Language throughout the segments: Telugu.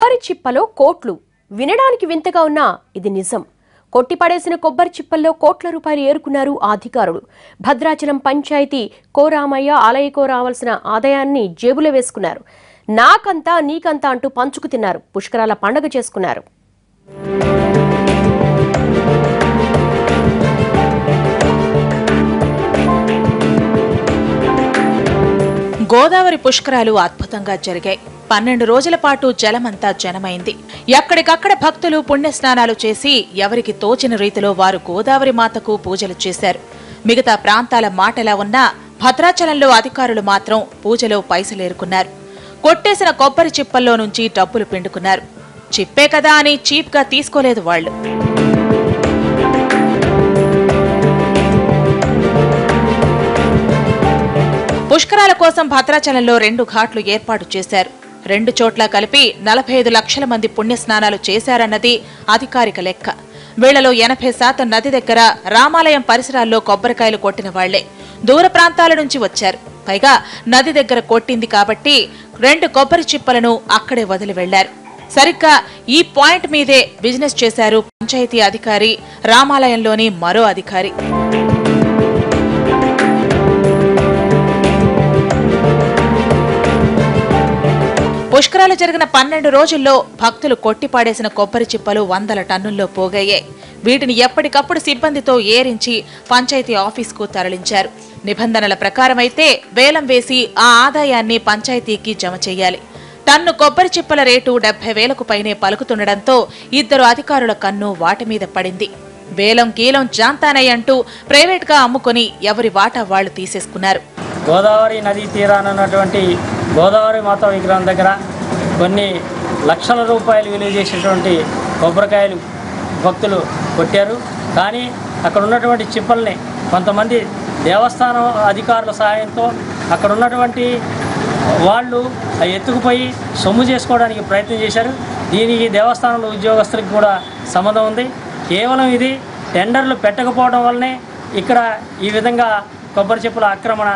కొబ్బరి చిప్పలో కోట్లు వినడానికి వింతగా ఉన్నా ఇది నిజం. కొట్టిపడేసిన కొబ్బరి చిప్పల్లో కోట్ల రూపాయలు ఏరుకున్నారు ఆ అధికారులు. భద్రాచలం పంచాయతీ కోరామయ్య ఆలయకో రావాల్సిన ఆదాయాన్ని జేబులో వేసుకున్నారు. నాకంతా నీకంతా అంటూ పంచుకు తిన్నారు. పుష్కరాల పండుగ చేసుకున్నారు. గోదావరి పుష్కరాలు అద్భుతంగా జరిగాయి. 12 రోజుల పాటు జలమంతా జనమైంది. ఎక్కడికక్కడ భక్తులు పుణ్యస్నానాలు చేసి ఎవరికి తోచిన రీతిలో వారు గోదావరి మాతకు పూజలు చేశారు. మిగతా ప్రాంతాల మాటలా ఉన్నా భద్రాచలంలో అధికారులు మాత్రం పూజలో పైసలేరుకున్నారు. కొట్టేసిన కొబ్బరి చిప్పల్లో నుంచి డబ్బులు పిండుకున్నారు. చిప్పే కదా అని చీప్గా తీసుకోలేదు వాళ్లు. పుష్కరాల కోసం భద్రాచలంలో 2 ఘాట్లు ఏర్పాటు చేశారు. 2 చోట్ల కలిపి 45 లక్షల మంది పుణ్యస్నానాలు చేశారన్నది అధికారిక లెక్క. వీళ్లలో 80% నది దగ్గర రామాలయం పరిసరాల్లో కొబ్బరికాయలు కొట్టిన వాళ్లే. దూర ప్రాంతాల నుంచి వచ్చారు. పైగా నది దగ్గర కొట్టింది కాబట్టి 2 కొబ్బరి చిప్పలను అక్కడే వదిలి వెళ్లారు. సరిగ్గా ఈ పాయింట్ మీదే బిజినెస్ చేశారు పంచాయతీ అధికారి, రామాలయంలోని మరో అధికారి. పుష్కరాలు జరిగిన 12 రోజుల్లో భక్తులు కొట్టిపాడేసిన కొబ్బరి చిప్పలు 100 టన్నుల్లో పోగయ్యాయి. వీటిని ఎప్పటికప్పుడు సిబ్బందితో ఏరించి పంచాయతీ ఆఫీసుకు తరలించారు. నిబంధనల ప్రకారమైతే వేలం వేసి ఆ ఆదాయాన్ని పంచాయతీకి జమ చేయాలి. టన్ను కొబ్బరి చిప్పల రేటు 70,000కు పైనే పలుకుతుండటంతో 2 అధికారుల కన్ను వాటి మీద పడింది. వేలం కీలం జాంతానయ్య అంటూ ప్రైవేట్గా అమ్ముకుని ఎవరి వాటా వాళ్లు తీసేసుకున్నారు. గోదావరి నదీ తీరానున్నటువంటి గోదావరి మాత విగ్రహం దగ్గర కొన్ని లక్షల రూపాయలు విలువ చేసేటువంటి కొబ్బరికాయలు భక్తులు కొట్టారు. కానీ అక్కడ ఉన్నటువంటి చిప్పల్ని కొంతమంది దేవస్థానం అధికారుల సహాయంతో అక్కడ ఉన్నటువంటి వాళ్ళు ఎత్తుకుపోయి సొమ్ము చేసుకోవడానికి ప్రయత్నం చేశారు. దీనికి దేవస్థానంలో ఉద్యోగస్తులకు కూడా సంబంధం ఉంది. కేవలం ఇది టెండర్లు పెట్టకపోవడం వల్లనే ఇక్కడ ఈ విధంగా కొబ్బరి చిప్పల ఆక్రమణ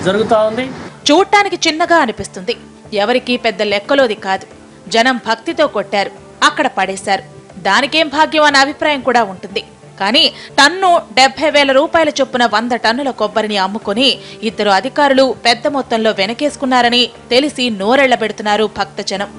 జరుగుతూ ఉంది. చూడటానికి చిన్నగా అనిపిస్తుంది. ఎవరికీ పెద్ద లెక్కలోది కాదు. జనం భక్తితో కొట్టారు, అక్కడ పడేశారు. దానికేం భాగ్యం అనే అభిప్రాయం కూడా ఉంటుంది. కానీ టన్ను 70,000 రూపాయల చొప్పున 100 టన్నుల కొబ్బరిని అమ్ముకుని 2 అధికారులు పెద్ద మొత్తంలో వెనకేసుకున్నారని తెలిసి నోరెళ్లబెడుతున్నారు భక్తజనం.